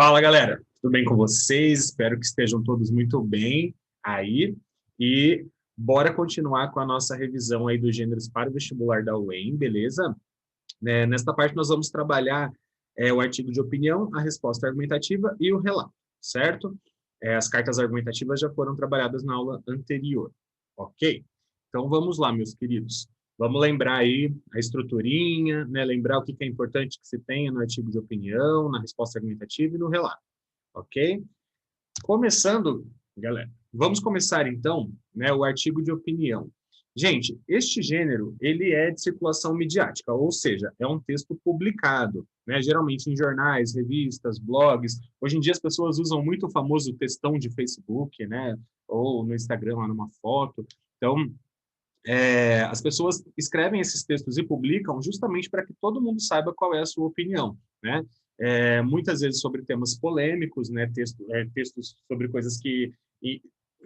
Fala, galera. Tudo bem com vocês? Espero que estejam todos muito bem aí. E bora continuar com a nossa revisão aí dos gêneros para o vestibular da UEM, beleza? Nesta parte nós vamos trabalhar o artigo de opinião, a resposta argumentativa e o relato, certo? As cartas argumentativas já foram trabalhadas na aula anterior, ok? Então vamos lá, meus queridos. Vamos lembrar aí a estruturinha, né? Lembrar o que é importante que se tenha no artigo de opinião, na resposta argumentativa e no relato, ok? Começando, galera, vamos começar então, né, o artigo de opinião. Gente, este gênero, ele é de circulação midiática, ou seja, é um texto publicado, né, geralmente em jornais, revistas, blogs. Hoje em dia as pessoas usam muito o famoso textão de Facebook, né, ou no Instagram, lá numa foto. Então, as pessoas escrevem esses textos e publicam justamente para que todo mundo saiba qual é a sua opinião, né? Muitas vezes sobre temas polêmicos, né? Textos sobre coisas que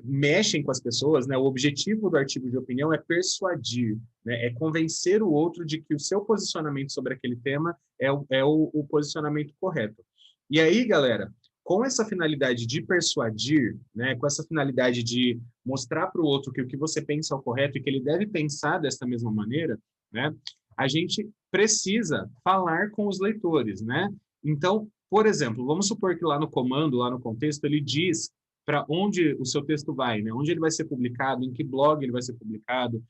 mexem com as pessoas, né? O objetivo do artigo de opinião é persuadir, né? É convencer o outro de que o seu posicionamento sobre aquele tema é o posicionamento correto. E aí, galera, com essa finalidade de persuadir, né? Com essa finalidade de mostrar para o outro que o que você pensa é o correto e que ele deve pensar dessa mesma maneira, né? A gente precisa falar com os leitores, né? Então, por exemplo, vamos supor que lá no comando, lá no contexto, ele diz para onde o seu texto vai, né? Onde ele vai ser publicado, em que blog ele vai ser publicado,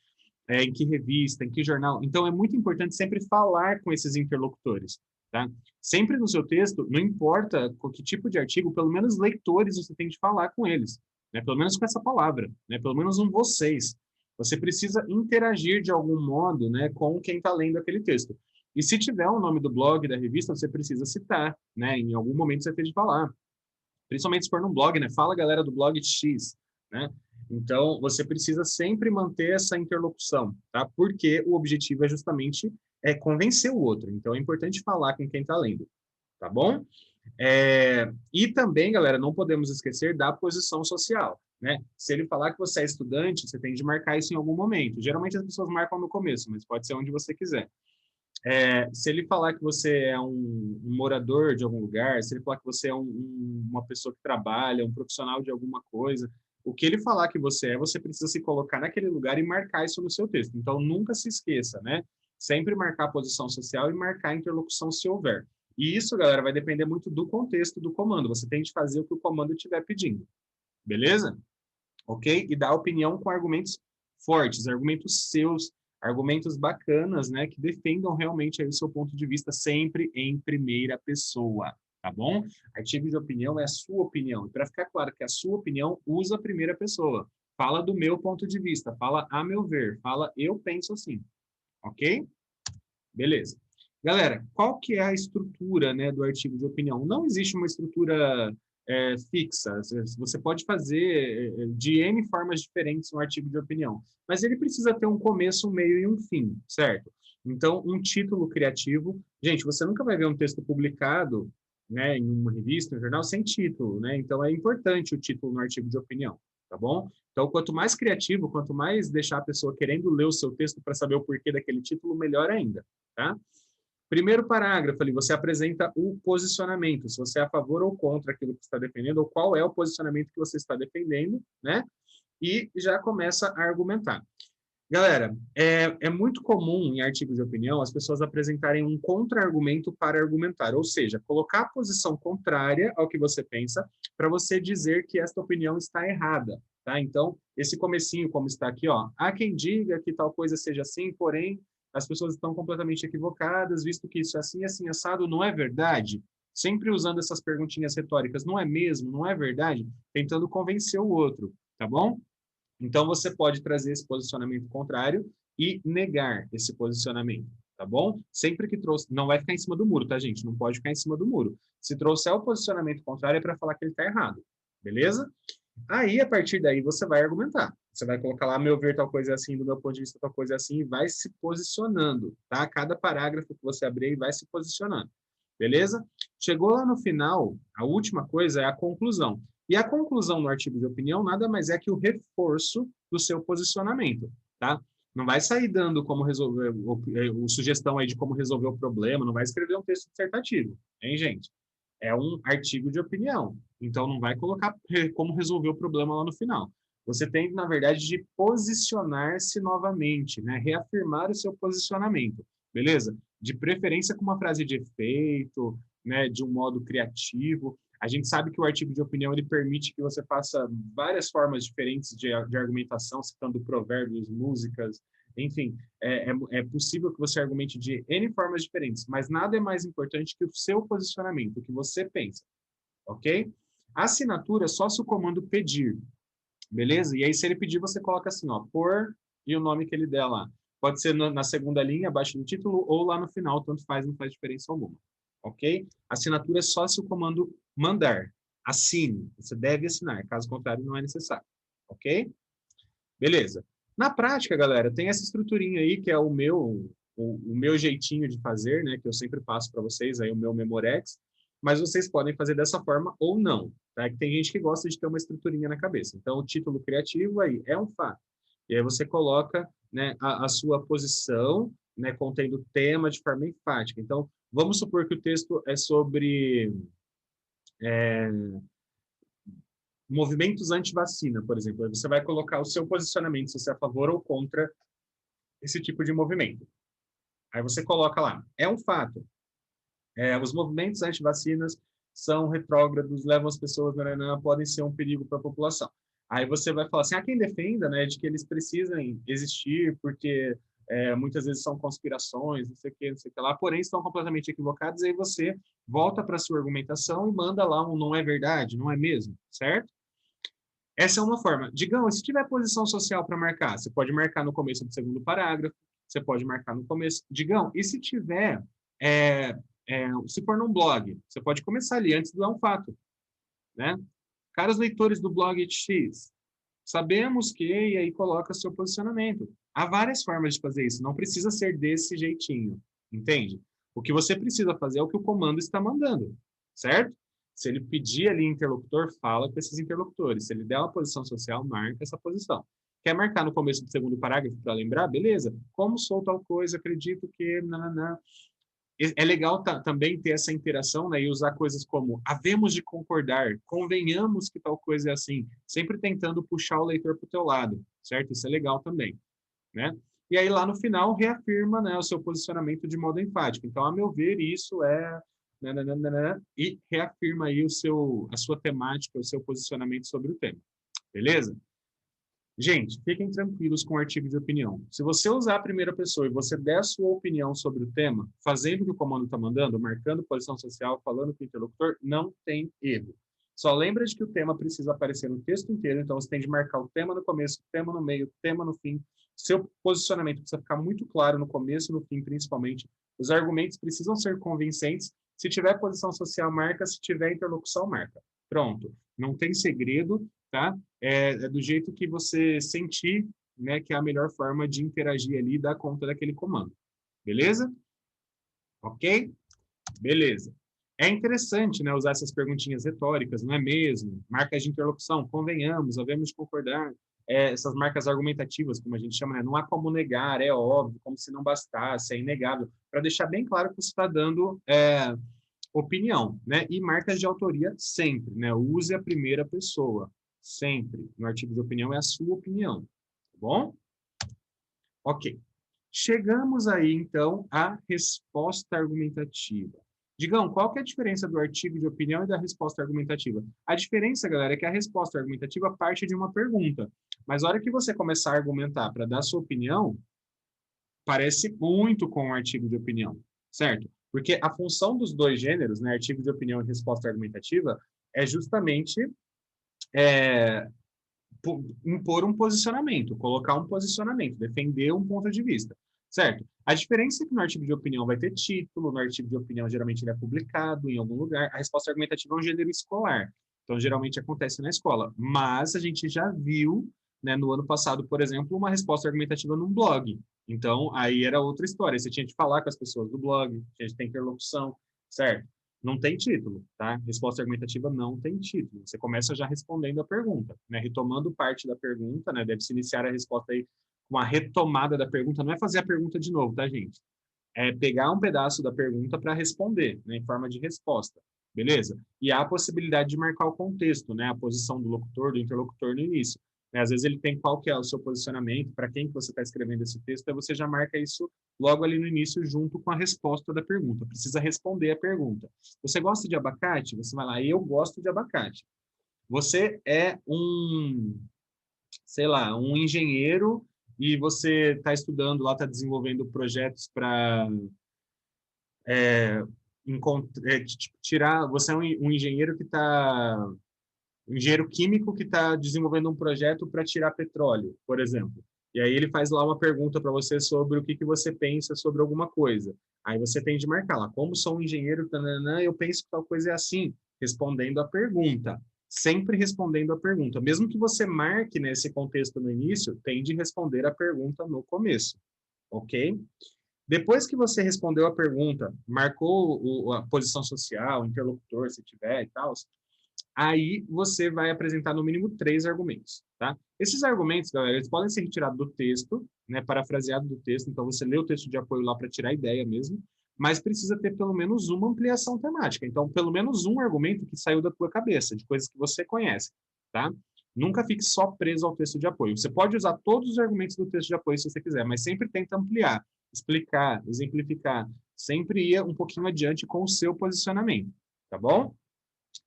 em que revista, em que jornal. Então, é muito importante sempre falar com esses interlocutores, tá? Sempre no seu texto, não importa com que tipo de artigo, pelo menos leitores você tem de falar com eles, né? Pelo menos com essa palavra, né? Pelo menos um vocês. Você precisa interagir de algum modo, né, com quem está lendo aquele texto. E se tiver o nome do blog, da revista, você precisa citar, né? Em algum momento você tem de falar. Principalmente se for num blog, né? Fala, galera do blog X, né? Então, você precisa sempre manter essa interlocução, tá? Porque o objetivo é justamente convencer o outro. Então, é importante falar com quem está lendo, tá bom? E também, galera, não podemos esquecer da posição social, né? Se ele falar que você é estudante, você tem de marcar isso em algum momento. Geralmente as pessoas marcam no começo, mas pode ser onde você quiser. Se ele falar que você é um morador de algum lugar, se ele falar que você é uma pessoa que trabalha, um profissional de alguma coisa, o que ele falar que você é, você precisa se colocar naquele lugar e marcar isso no seu texto. Então, nunca se esqueça, né? Sempre marcar a posição social e marcar a interlocução se houver. E isso, galera, vai depender muito do contexto do comando. Você tem de fazer o que o comando estiver pedindo. Beleza? Ok? E dar opinião com argumentos fortes, argumentos seus, argumentos bacanas, né, que defendam realmente aí o seu ponto de vista sempre em primeira pessoa, tá bom? Artigo de opinião é a sua opinião. E para ficar claro que a sua opinião usa a primeira pessoa. Fala do meu ponto de vista, fala a meu ver, fala eu penso assim, ok? Beleza. Galera, qual que é a estrutura, né, do artigo de opinião? Não existe uma estrutura fixa. Você pode fazer de N formas diferentes um artigo de opinião, mas ele precisa ter um começo, um meio e um fim, certo? Então, um título criativo. Gente, você nunca vai ver um texto publicado, né, em uma revista, um jornal, sem título, né? Então, é importante o título no artigo de opinião, tá bom? Então, quanto mais criativo, quanto mais deixar a pessoa querendo ler o seu texto para saber o porquê daquele título, melhor ainda, tá? Primeiro parágrafo ali, você apresenta o posicionamento, se você é a favor ou contra aquilo que está defendendo, ou qual é o posicionamento que você está defendendo, né? E já começa a argumentar. Galera, é muito comum em artigos de opinião as pessoas apresentarem um contra-argumento para argumentar, ou seja, colocar a posição contrária ao que você pensa para você dizer que esta opinião está errada, tá? Então, esse comecinho, como está aqui, ó, há quem diga que tal coisa seja assim, porém, as pessoas estão completamente equivocadas, visto que isso é assim, assim, assado, não é verdade? Sempre usando essas perguntinhas retóricas, não é mesmo, não é verdade? Tentando convencer o outro, tá bom? Então, você pode trazer esse posicionamento contrário e negar esse posicionamento, tá bom? Sempre que trouxe, não vai ficar em cima do muro, tá, gente? Não pode ficar em cima do muro. Se trouxer o posicionamento contrário, é para falar que ele está errado, beleza? Aí, a partir daí, você vai argumentar. Você vai colocar lá, meu ver, tal coisa é assim, do meu ponto de vista, tal coisa é assim, e vai se posicionando, tá? Cada parágrafo que você abrir aí vai se posicionando, beleza? Chegou lá no final, a última coisa é a conclusão. E a conclusão no artigo de opinião nada mais é que o reforço do seu posicionamento, tá? Não vai sair dando como resolver, sugestão aí de como resolver o problema, não vai escrever um texto dissertativo, hein, gente? É um artigo de opinião. Então, não vai colocar como resolver o problema lá no final. Você tem, na verdade, de posicionar-se novamente, né? Reafirmar o seu posicionamento, beleza? De preferência com uma frase de efeito, né? De um modo criativo. A gente sabe que o artigo de opinião ele permite que você faça várias formas diferentes de argumentação, citando provérbios, músicas, enfim, é possível que você argumente de N formas diferentes, mas nada é mais importante que o seu posicionamento, o que você pensa, ok? A assinatura é só se o comando pedir, beleza? E aí, se ele pedir, você coloca assim, ó, por e o nome que ele der lá. Pode ser na segunda linha, abaixo do título, ou lá no final, tanto faz, não faz diferença alguma, ok? Assinatura é só se o comando mandar. Assine, você deve assinar, caso contrário, não é necessário, ok? Beleza. Na prática, galera, tem essa estruturinha aí que é o meu jeitinho de fazer, né? Que eu sempre passo para vocês aí o meu Memorex, mas vocês podem fazer dessa forma ou não, tá? Que tem gente que gosta de ter uma estruturinha na cabeça. Então, o título criativo aí é um fato. E aí você coloca, né, a sua posição, né, contendo o tema de forma enfática. Então, vamos supor que o texto é sobre movimentos anti-vacina, por exemplo. Aí você vai colocar o seu posicionamento, se você é a favor ou contra esse tipo de movimento. Aí você coloca lá, é um fato, os movimentos anti-vacinas são retrógrados, levam as pessoas, podem ser um perigo para a população. Aí você vai falar assim, quem defenda, né, de que eles precisem existir, porque muitas vezes são conspirações, não sei o que lá, porém estão completamente equivocados, aí você volta para a sua argumentação e manda lá um não é verdade, não é mesmo, certo? Essa é uma forma. Digam, se tiver posição social para marcar, você pode marcar no começo do segundo parágrafo, você pode marcar no começo. Digam, e se tiver, se for num blog, você pode começar ali antes do é um fato, né? Caros leitores do blog X, sabemos que, e aí coloca seu posicionamento. Há várias formas de fazer isso, não precisa ser desse jeitinho, entende? O que você precisa fazer é o que o comando está mandando, certo? Se ele pedir ali interlocutor, fala com esses interlocutores. Se ele der uma posição social, marca essa posição. Quer marcar no começo do segundo parágrafo para lembrar? Beleza. Como sou tal coisa, acredito que... Nananã. É legal também ter essa interação, né, e usar coisas como havemos de concordar, convenhamos que tal coisa é assim, sempre tentando puxar o leitor para o teu lado, certo? Isso é legal também, né? E aí lá no final reafirma, né, o seu posicionamento de modo enfático. Então, a meu ver, isso é nananana, e reafirma aí a sua temática, o seu posicionamento sobre o tema. Beleza? Gente, fiquem tranquilos com o artigo de opinião. Se você usar a primeira pessoa e você der a sua opinião sobre o tema, fazendo o que o comando está mandando, marcando posição social, falando com o interlocutor, não tem erro. Só lembra de que o tema precisa aparecer no texto inteiro, então você tem de marcar o tema no começo, o tema no meio, o tema no fim. Seu posicionamento precisa ficar muito claro no começo e no fim, principalmente. Os argumentos precisam ser convincentes. Se tiver posição social, marca. Se tiver interlocução, marca. Pronto. Não tem segredo, tá? É do jeito que você sentir, né, que é a melhor forma de interagir ali e dar conta daquele comando. Beleza? Ok? Beleza. É interessante, né, usar essas perguntinhas retóricas, não é mesmo? Marcas de interlocução, convenhamos, havemos de concordar. Essas marcas argumentativas, como a gente chama, né? Não há como negar, é óbvio, como se não bastasse, é inegável, para deixar bem claro que você está dando opinião, né? E marcas de autoria sempre, né? Use a primeira pessoa, sempre. No artigo de opinião é a sua opinião, tá bom? Ok. Chegamos aí, então, à resposta argumentativa. Digam, qual que é a diferença do artigo de opinião e da resposta argumentativa? A diferença, galera, é que a resposta argumentativa parte de uma pergunta. Mas a hora que você começar a argumentar para dar sua opinião, parece muito com o artigo de opinião, certo? Porque a função dos dois gêneros, né, artigo de opinião e resposta argumentativa, é justamente é, impor um posicionamento, colocar um posicionamento, defender um ponto de vista, certo? A diferença é que no artigo de opinião vai ter título, no artigo de opinião geralmente ele é publicado em algum lugar, a resposta argumentativa é um gênero escolar, então geralmente acontece na escola, mas a gente já viu, né, no ano passado, por exemplo, uma resposta argumentativa num blog, então aí era outra história, você tinha de falar com as pessoas do blog, tinha de ter interlocução, certo? Não tem título, tá? Resposta argumentativa não tem título. Você começa já respondendo a pergunta, né? Retomando parte da pergunta, né? Deve-se iniciar a resposta aí com a retomada da pergunta. Não é fazer a pergunta de novo, tá, gente? É pegar um pedaço da pergunta para responder, né? Em forma de resposta. beleza? E há a possibilidade de marcar o contexto, né? A posição do locutor, do interlocutor no início. Né? Às vezes ele tem qual que é o seu posicionamento, para quem que você está escrevendo esse texto, aí você já marca isso logo ali no início, junto com a resposta da pergunta. Precisa responder a pergunta. Você gosta de abacate? Você vai lá, eu gosto de abacate. Você é sei lá, um engenheiro e você está estudando lá, está desenvolvendo projetos para tirar. Você é um engenheiro que está um engenheiro químico que está desenvolvendo um projeto para tirar petróleo, por exemplo. E aí ele faz lá uma pergunta para você sobre o que, que você pensa sobre alguma coisa. Aí você tem de marcar lá, como sou um engenheiro, tananã, eu penso que tal coisa é assim, respondendo a pergunta. Sempre respondendo a pergunta. Mesmo que você marque nesse contexto no início, tem de responder a pergunta no começo, ok? Depois que você respondeu a pergunta, marcou a posição social, o interlocutor, se tiver e tal, aí você vai apresentar no mínimo 3 argumentos, tá? Esses argumentos, galera, eles podem ser retirados do texto, né, parafraseado do texto, então você lê o texto de apoio lá para tirar a ideia mesmo, mas precisa ter pelo menos uma ampliação temática. Então, pelo menos um argumento que saiu da tua cabeça, de coisas que você conhece, tá? Nunca fique só preso ao texto de apoio. Você pode usar todos os argumentos do texto de apoio se você quiser, mas sempre tenta ampliar, explicar, exemplificar, sempre ir um pouquinho adiante com o seu posicionamento, tá bom?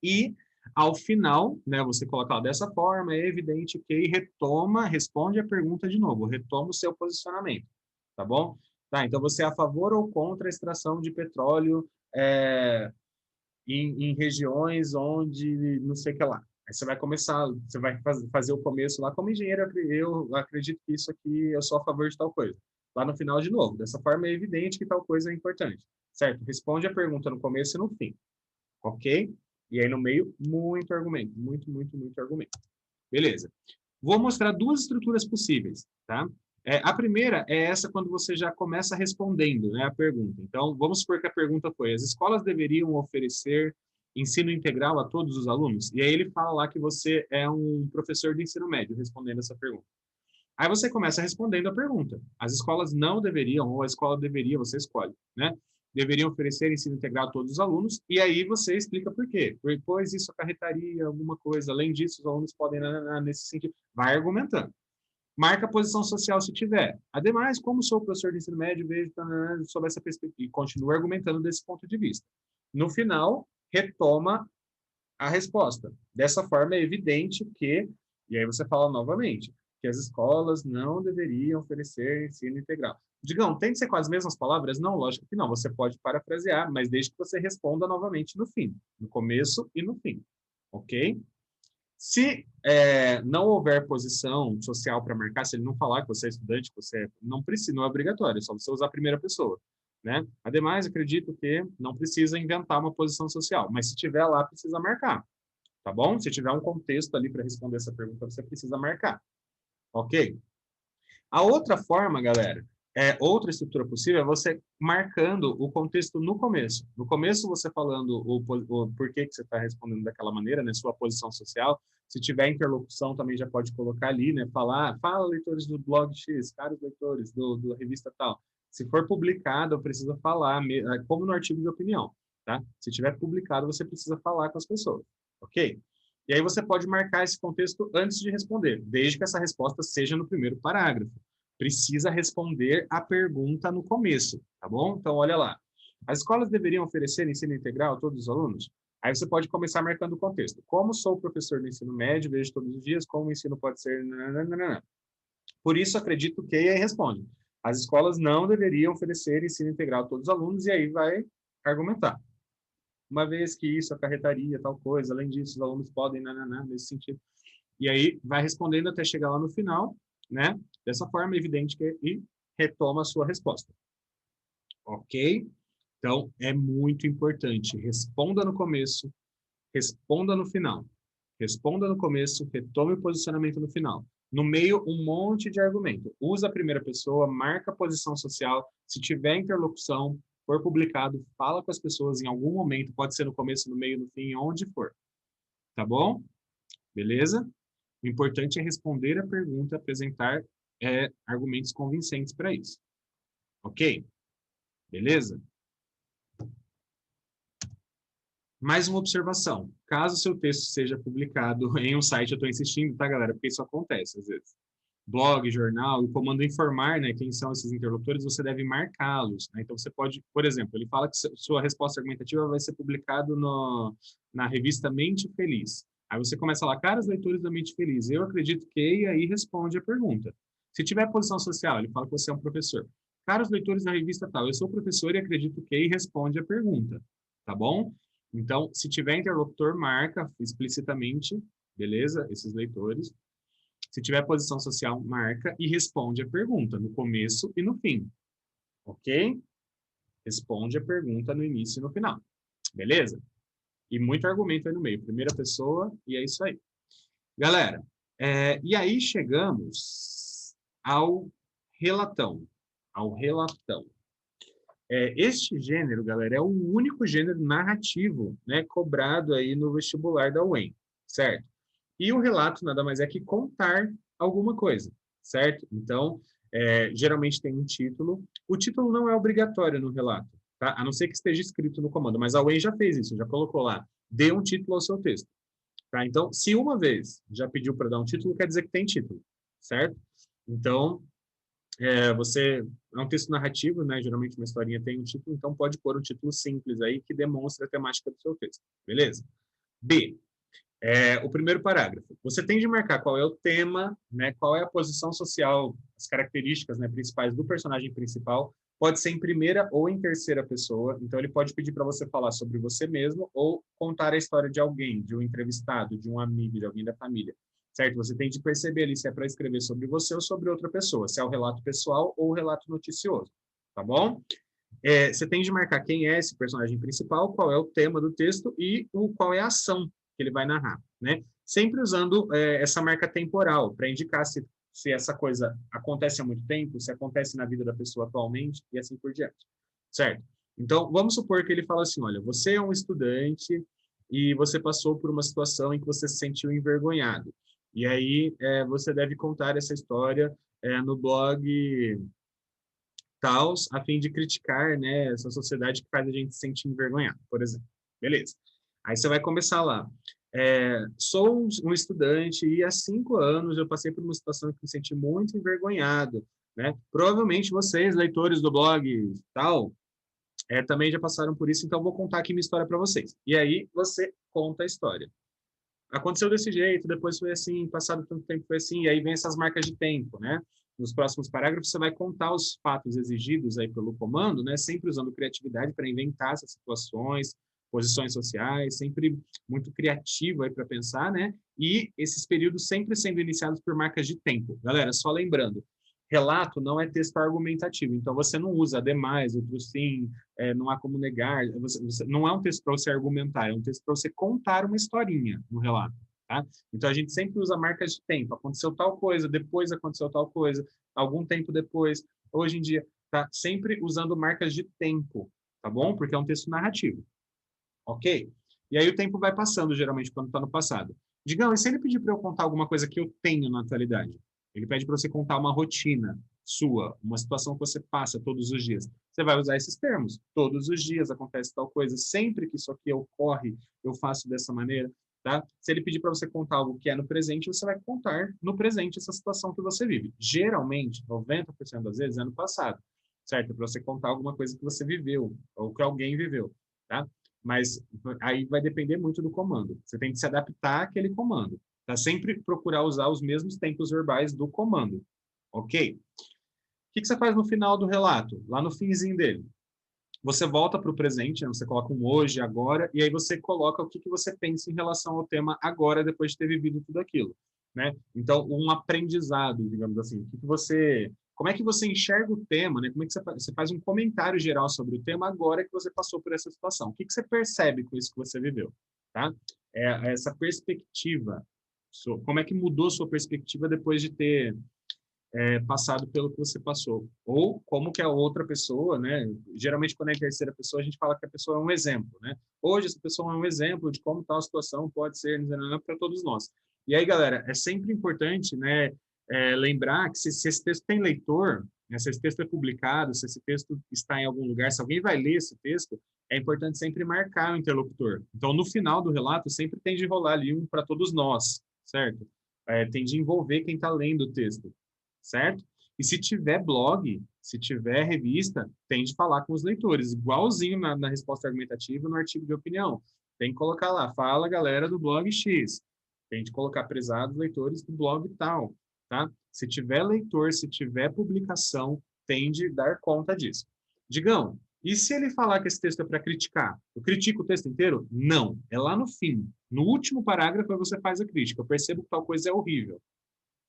E ao final, né, você coloca ela dessa forma, é evidente que retoma, responde a pergunta de novo, retoma o seu posicionamento, tá bom? Tá, então você é a favor ou contra a extração de petróleo em regiões onde não sei o que lá. Aí você vai começar, você vai fazer o começo lá, como engenheiro, eu acredito que isso aqui, eu sou a favor de tal coisa. Lá no final, de novo, dessa forma é evidente que tal coisa é importante, certo? Responde a pergunta no começo e no fim, ok? E aí no meio, muito argumento, muito argumento. Beleza. Vou mostrar 2 estruturas possíveis, tá? A primeira é essa quando você já começa respondendo, né, a pergunta. Então, vamos supor que a pergunta foi: as escolas deveriam oferecer ensino integral a todos os alunos? E aí ele fala lá que você é um professor de ensino médio respondendo essa pergunta. Aí você começa respondendo a pergunta. As escolas não deveriam, ou a escola deveria, você escolhe, né? Deveriam oferecer ensino integral a todos os alunos, e aí você explica por quê. Pois isso acarretaria alguma coisa. Além disso, os alunos podem, nesse sentido, vai argumentando. Marca a posição social se tiver. Ademais, como sou professor de ensino médio, vejo sobre essa perspectiva, e continua argumentando desse ponto de vista. No final, retoma a resposta. Dessa forma, é evidente que, e aí você fala novamente, que as escolas não deveriam oferecer ensino integral. Digam, tem que ser com as mesmas palavras? Não, lógico que não. Você pode parafrasear, mas desde que você responda novamente no fim, no começo e no fim, ok? Se não houver posição social para marcar, se ele não falar que você é estudante, que você não precisa, não é obrigatório, é só você usar a primeira pessoa, né? Ademais, acredito que não precisa inventar uma posição social, mas se tiver lá, precisa marcar, tá bom? Se tiver um contexto ali para responder essa pergunta, você precisa marcar, ok? A outra forma, galera, outra estrutura possível é você marcando o contexto no começo. No começo, você falando o porquê que você está respondendo daquela maneira, né, sua posição social. Se tiver interlocução, também já pode colocar ali, né, fala leitores do blog X, caros leitores do revista tal. Se for publicado, eu preciso falar, como no artigo de opinião, tá? Se tiver publicado, você precisa falar com as pessoas, ok? E aí você pode marcar esse contexto antes de responder, desde que essa resposta seja no primeiro parágrafo. Precisa responder a pergunta no começo, tá bom? Então, olha lá. As escolas deveriam oferecer ensino integral a todos os alunos? Aí você pode começar marcando o contexto. Como sou professor do ensino médio, vejo todos os dias como o ensino pode ser... Nananana. Por isso, acredito que... E aí responde. As escolas não deveriam oferecer ensino integral a todos os alunos, e aí vai argumentar. Uma vez que isso acarretaria tal coisa, além disso, os alunos podem, nesse sentido. E aí vai respondendo até chegar lá no final, né? Dessa forma, é evidente que e retoma a sua resposta. Ok? Então, é muito importante. Responda no começo, responda no final. Responda no começo, retome o posicionamento no final. No meio, um monte de argumento. Usa a primeira pessoa, marca a posição social. Se tiver interlocução, for publicado, fala com as pessoas em algum momento, pode ser no começo, no meio, no fim, onde for. Tá bom? Beleza? O importante é responder a pergunta, apresentar argumentos convincentes para isso. Ok? Beleza? Mais uma observação. Caso o seu texto seja publicado em um site, eu estou insistindo, tá, galera? Porque isso acontece às vezes. Blog, jornal, o comando informar, né, quem são esses interlocutores, você deve marcá-los, né? Então, você pode, por exemplo, ele fala que sua resposta argumentativa vai ser publicado na revista Mente Feliz. Aí você começa lá, caros leitores da Mente Feliz, eu acredito que, e aí responde a pergunta. Se tiver posição social, ele fala que você é um professor. Caros leitores da revista tal, eu sou professor e acredito que, e responde a pergunta, tá bom? Então, se tiver interlocutor, marca explicitamente, beleza? Esses leitores. Se tiver posição social, marca e responde a pergunta no começo e no fim, ok? Responde a pergunta no início e no final, beleza? E muito argumento aí no meio, primeira pessoa, e é isso aí. Galera, e aí chegamos ao relatão, ao relatão. Este gênero, galera, é o único gênero narrativo, né, cobrado aí no vestibular da UEM, certo? E o relato nada mais é que contar alguma coisa, certo? Então, geralmente tem um título. O título não é obrigatório no relato, tá? A não ser que esteja escrito no comando, mas a UEM já fez isso, já colocou lá, dê um título ao seu texto, tá? Então, se uma vez já pediu para dar um título, quer dizer que tem título, certo? Então, você é um texto narrativo, né? Geralmente uma historinha tem um título, então pode pôr um título simples aí que demonstra a temática do seu texto, beleza? B, o primeiro parágrafo. Você tem de marcar qual é o tema, né, qual é a posição social, as características, né, principais do personagem principal. Pode ser em primeira ou em terceira pessoa. Então, ele pode pedir para você falar sobre você mesmo ou contar a história de alguém, de um entrevistado, de um amigo, de alguém da família. Certo? Você tem de perceber ali se é para escrever sobre você ou sobre outra pessoa, se é o relato pessoal ou o relato noticioso. Tá bom? Você tem de marcar quem é esse personagem principal, qual é o tema do texto e qual é a ação que ele vai narrar, né? Sempre usando essa marca temporal para indicar se essa coisa acontece há muito tempo, se acontece na vida da pessoa atualmente e assim por diante, certo? Então, vamos supor que ele fala assim, olha, você é um estudante e você passou por uma situação em que você se sentiu envergonhado. E aí, você deve contar essa história no blog tals, a fim de criticar, né, essa sociedade que faz a gente se sentir envergonhado, por exemplo. Beleza. Aí você vai começar lá. Sou um estudante e há 5 anos eu passei por uma situação que me senti muito envergonhado, né? Provavelmente vocês, leitores do blog tal, também já passaram por isso, então vou contar aqui minha história para vocês. E aí você conta a história. Aconteceu desse jeito, depois foi assim, passado tanto tempo foi assim, e aí vem essas marcas de tempo, né? Nos próximos parágrafos você vai contar os fatos exigidos aí pelo comando, né? Sempre usando criatividade para inventar essas situações, posições sociais, sempre muito criativo aí para pensar, né? E esses períodos sempre sendo iniciados por marcas de tempo. Galera, só lembrando, relato não é texto argumentativo, então você não usa ademais, outro sim, não há como negar, não é um texto para você argumentar, é um texto para você contar uma historinha no relato, tá? Então a gente sempre usa marcas de tempo, aconteceu tal coisa, depois aconteceu tal coisa, algum tempo depois, hoje em dia, tá? Sempre usando marcas de tempo, tá bom? Porque é um texto narrativo, ok? E aí o tempo vai passando, geralmente, quando está no passado. Digamos, e se ele pedir para eu contar alguma coisa que eu tenho na atualidade? Ele pede para você contar uma rotina sua, uma situação que você passa todos os dias. Você vai usar esses termos. Todos os dias acontece tal coisa. Sempre que isso aqui ocorre, eu faço dessa maneira. Tá? Se ele pedir para você contar algo que é no presente, você vai contar no presente essa situação que você vive. Geralmente, 90% das vezes, é no passado. Certo? Para você contar alguma coisa que você viveu, ou que alguém viveu. Tá? Mas aí vai depender muito do comando. Você tem que se adaptar àquele comando. Tá? Sempre procurar usar os mesmos tempos verbais do comando. Ok? O que você faz no final do relato? Lá no finzinho dele. Você volta para o presente, né? Você coloca um hoje, agora, e aí você coloca o que você pensa em relação ao tema agora, depois de ter vivido tudo aquilo. Né? Então, um aprendizado, digamos assim. Como é que você enxerga o tema, né? Como é que você faz um comentário geral sobre o tema agora que você passou por essa situação? O que você percebe com isso que você viveu? Tá? Essa perspectiva. Como é que mudou sua perspectiva depois de ter passado pelo que você passou. Ou como que a outra pessoa, né? Geralmente, quando é em terceira pessoa, a gente fala que a pessoa é um exemplo, né? Hoje, essa pessoa é um exemplo de como tal situação pode ser para todos nós. E aí, galera, é sempre importante, né, lembrar que se esse texto tem leitor, né, se esse texto é publicado, se esse texto está em algum lugar, se alguém vai ler esse texto, é importante sempre marcar o interlocutor. Então, no final do relato, sempre tem de rolar ali um para todos nós, certo? Tem de envolver quem está lendo o texto, certo? E se tiver blog, se tiver revista, tem de falar com os leitores, igualzinho na resposta argumentativa no artigo de opinião. Tem que colocar lá, fala galera do blog X. Tem de colocar prezados leitores do blog tal, tá? Se tiver leitor, se tiver publicação, tem de dar conta disso. Digão, e se ele falar que esse texto é para criticar? Eu critico o texto inteiro? Não. É lá no fim. No último parágrafo você faz a crítica. Eu percebo que tal coisa é horrível.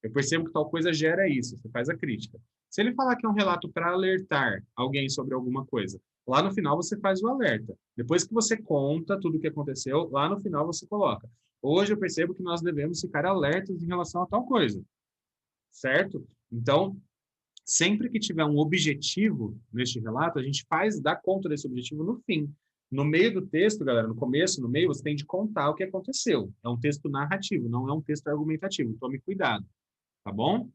Eu percebo que tal coisa gera isso. Você faz a crítica. Se ele falar que é um relato para alertar alguém sobre alguma coisa, lá no final você faz o alerta. Depois que você conta tudo o que aconteceu, lá no final você coloca. Hoje eu percebo que nós devemos ficar alertas em relação a tal coisa. Certo? Então, sempre que tiver um objetivo neste relato, a gente dá conta desse objetivo no fim. No meio do texto, galera, no começo, no meio, você tem de contar o que aconteceu. É um texto narrativo, não é um texto argumentativo. Tome cuidado, tá bom?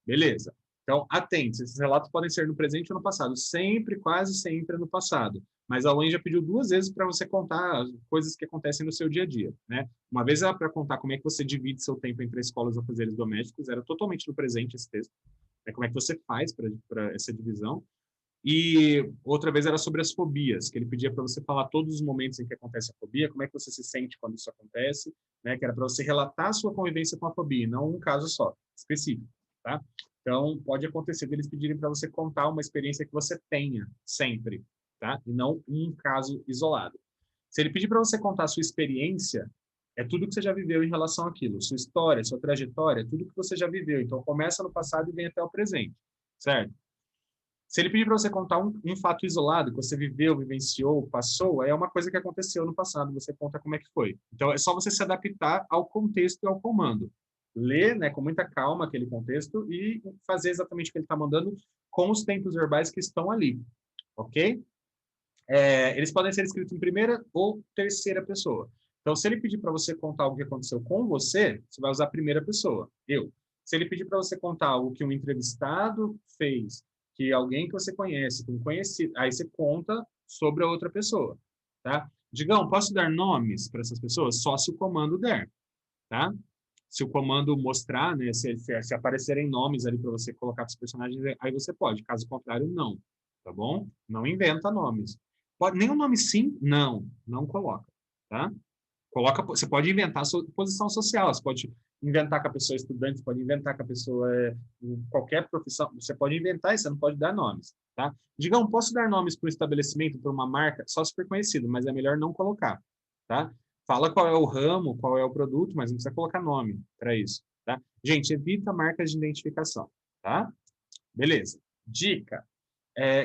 Beleza. Então, atente, esses relatos podem ser no presente ou no passado. Sempre, quase sempre no passado. Mas a UEM já pediu 2 vezes para você contar as coisas que acontecem no seu dia a dia, né? Uma vez era para contar como é que você divide seu tempo entre escolas e afazeres domésticos, era totalmente no presente esse texto. Como é que você faz para essa divisão. E outra vez era sobre as fobias, que ele pedia para você falar todos os momentos em que acontece a fobia, como é que você se sente quando isso acontece, né? Que era para você relatar a sua convivência com a fobia, não um caso só, específico, tá? Então, pode acontecer deles pedirem para você contar uma experiência que você tenha sempre, tá? E não um caso isolado. Se ele pedir para você contar a sua experiência, é tudo que você já viveu em relação àquilo. Sua história, sua trajetória, tudo que você já viveu. Então, começa no passado e vem até o presente, certo? Se ele pedir para você contar um fato isolado que você viveu, vivenciou, passou, é uma coisa que aconteceu no passado, você conta como é que foi. Então, é só você se adaptar ao contexto e ao comando. Ler, né, com muita calma aquele contexto e fazer exatamente o que ele está mandando com os tempos verbais que estão ali, ok? Eles podem ser escritos em primeira ou terceira pessoa. Então, se ele pedir para você contar algo que aconteceu com você, você vai usar a primeira pessoa, eu. Se ele pedir para você contar algo que um entrevistado fez, que alguém que você conhece, que um conhecido, aí você conta sobre a outra pessoa, tá? Digão, posso dar nomes para essas pessoas? Só se o comando der, tá? Se o comando mostrar, né, se aparecerem nomes ali para você colocar os personagens, aí você pode. Caso contrário, não, tá bom? Não inventa nomes. Pode, nem o nome sim? Não, não coloca, tá? Você pode inventar a sua posição social, você pode inventar que a pessoa é estudante, você pode inventar que a pessoa é qualquer profissão, você pode inventar e você não pode dar nomes, tá? Digam, posso dar nomes para um estabelecimento, para uma marca, só se for conhecido, mas é melhor não colocar, tá? Fala qual é o ramo, qual é o produto, mas não precisa colocar nome para isso, tá? Gente, evita marcas de identificação, tá? Beleza. Dica.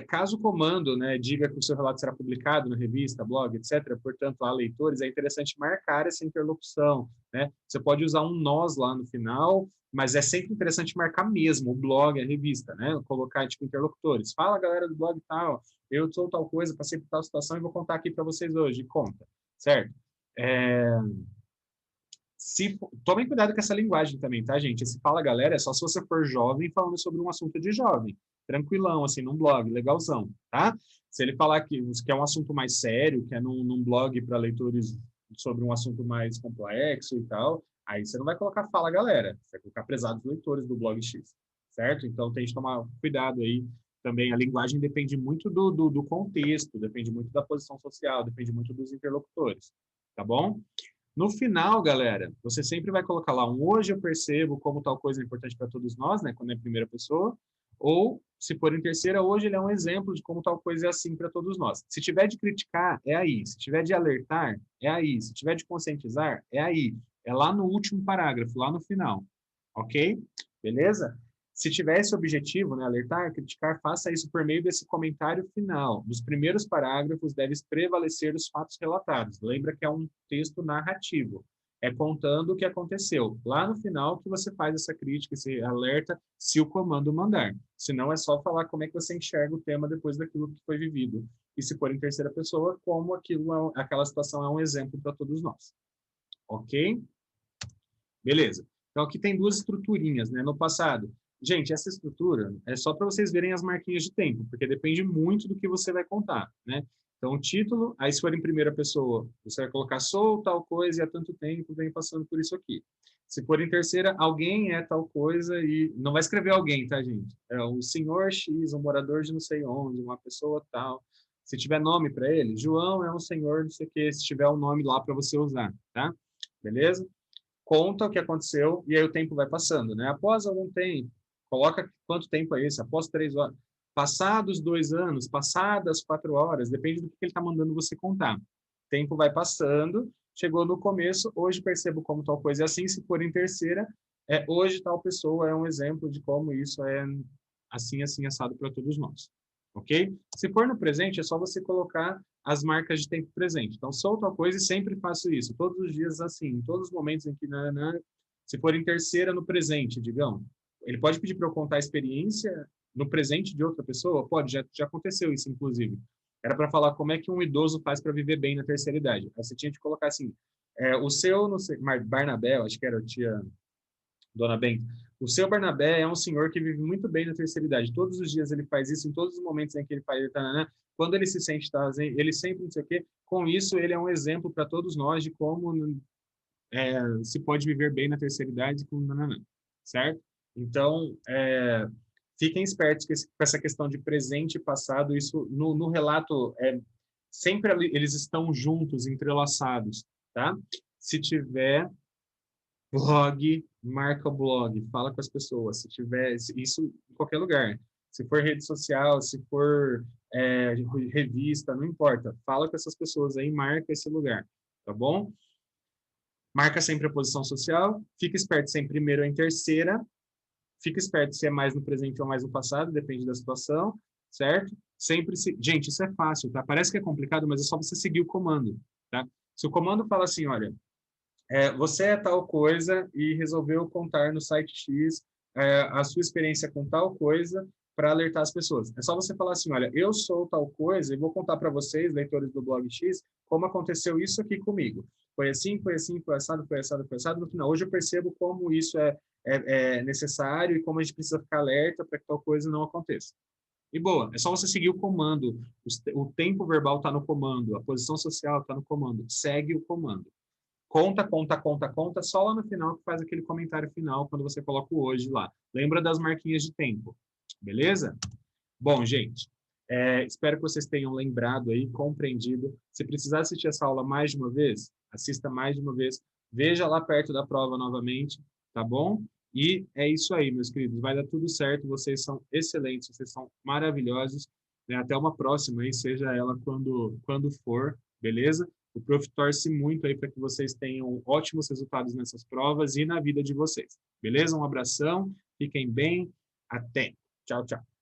Caso o comando, né, diga que o seu relato será publicado na revista, blog, etc., portanto, há leitores, é interessante marcar essa interlocução, né? Você pode usar um nós lá no final, mas é sempre interessante marcar mesmo o blog, a revista, né? Colocar, tipo, interlocutores. Fala, galera do blog tal, eu sou tal coisa, passei por tal situação e vou contar aqui para vocês hoje. Conta, certo? É, tomem cuidado com essa linguagem também, tá, gente? Esse fala galera é só se você for jovem falando sobre um assunto de jovem. Tranquilão, assim, num blog, legalzão, tá? Se ele falar que é um assunto mais sério, que é num blog para leitores sobre um assunto mais complexo e tal, aí você não vai colocar fala galera, você vai colocar prezados leitores do blog X, certo? Então tem que tomar cuidado aí também. A linguagem depende muito do contexto, depende muito da posição social, depende muito dos interlocutores, tá bom? No final, galera, você sempre vai colocar lá um hoje eu percebo como tal coisa é importante para todos nós, né, quando é em primeira pessoa, ou se for em terceira, hoje ele é um exemplo de como tal coisa é assim para todos nós. Se tiver de criticar, é aí. Se tiver de alertar, é aí. Se tiver de conscientizar, é aí. É lá no último parágrafo, lá no final. Ok? Beleza? Se tiver esse objetivo, né, alertar, criticar, faça isso por meio desse comentário final. Nos primeiros parágrafos devem prevalecer os fatos relatados. Lembra que é um texto narrativo. É contando o que aconteceu. Lá no final que você faz essa crítica, esse alerta, se o comando mandar. Senão é só falar como é que você enxerga o tema depois daquilo que foi vivido. E se for em terceira pessoa, como aquela situação é um exemplo para todos nós. Ok? Beleza. Então, aqui tem 2 estruturinhas, né? No passado. Gente, essa estrutura é só para vocês verem as marquinhas de tempo, porque depende muito do que você vai contar, né? Então, o título, aí se for em primeira pessoa, você vai colocar sou tal coisa e há tanto tempo venho passando por isso aqui. Se for em terceira, alguém é tal coisa e não vai escrever alguém, tá, gente? É o senhor X, um morador de não sei onde, uma pessoa tal. Se tiver nome para ele, João é um senhor, não sei o quê, se tiver um nome lá para você usar, tá? Beleza? Conta o que aconteceu e aí o tempo vai passando, né? Após algum tempo, coloca quanto tempo é esse? Após 3 horas. Passados 2 anos, passadas 4 horas, depende do que ele está mandando você contar. O tempo vai passando, chegou no começo, hoje percebo como tal coisa é assim, se for em terceira, hoje tal pessoa é um exemplo de como isso é assim, assim, assado para todos nós. Ok? Se for no presente, é só você colocar as marcas de tempo presente. Então, sou tal coisa e sempre faço isso, todos os dias assim, em todos os momentos em que, se for em terceira, no presente, digamos. Ele pode pedir para eu contar a experiência no presente de outra pessoa? Pode, já aconteceu isso, inclusive. Era para falar como é que um idoso faz para viver bem na terceira idade. Aí você tinha de colocar assim, o seu, não sei, Barnabé, acho que era a tia Dona Benta, o seu Barnabé é um senhor que vive muito bem na terceira idade. Todos os dias ele faz isso, em todos os momentos em que ele faz, quando ele se sente, ele sempre não sei o quê. Com isso, ele é um exemplo para todos nós de como se pode viver bem na terceira idade com certo? Então, fiquem espertos com essa questão de presente e passado. Isso no relato sempre eles estão juntos, entrelaçados, tá? Se tiver blog, marca o blog, fala com as pessoas. Se tiver isso em qualquer lugar, se for rede social, se for revista, não importa. Fala com essas pessoas aí, marca esse lugar, tá bom? Marca sempre a posição social, fica esperto se é em primeira ou em terceira, fica esperto se é mais no presente ou mais no passado, depende da situação, certo? Sempre se... Gente, isso é fácil, tá? Parece que é complicado, mas é só você seguir o comando, tá? Se o comando fala assim, olha, você é tal coisa e resolveu contar no site X a sua experiência com tal coisa para alertar as pessoas. É só você falar assim, olha, eu sou tal coisa e vou contar para vocês, leitores do blog X, como aconteceu isso aqui comigo. Foi assim, foi assim, foi assado, foi assado, foi assado. No final, hoje eu percebo como isso é necessário e como a gente precisa ficar alerta para que tal coisa não aconteça. E boa, é só você seguir o comando. O tempo verbal está no comando, a posição social está no comando. Segue o comando. Conta, conta, conta, conta, só lá no final que faz aquele comentário final quando você coloca o hoje lá. Lembra das marquinhas de tempo, beleza? Bom, gente, espero que vocês tenham lembrado aí, compreendido. Se precisar assistir essa aula mais de uma vez, assista mais de uma vez. Veja lá perto da prova novamente, tá bom? E é isso aí, meus queridos. Vai dar tudo certo. Vocês são excelentes, vocês são maravilhosos. Né? Até uma próxima aí, seja ela quando for, beleza? O Prof torce muito aí para que vocês tenham ótimos resultados nessas provas e na vida de vocês. Beleza? Um abração, fiquem bem, até. Tchau, tchau.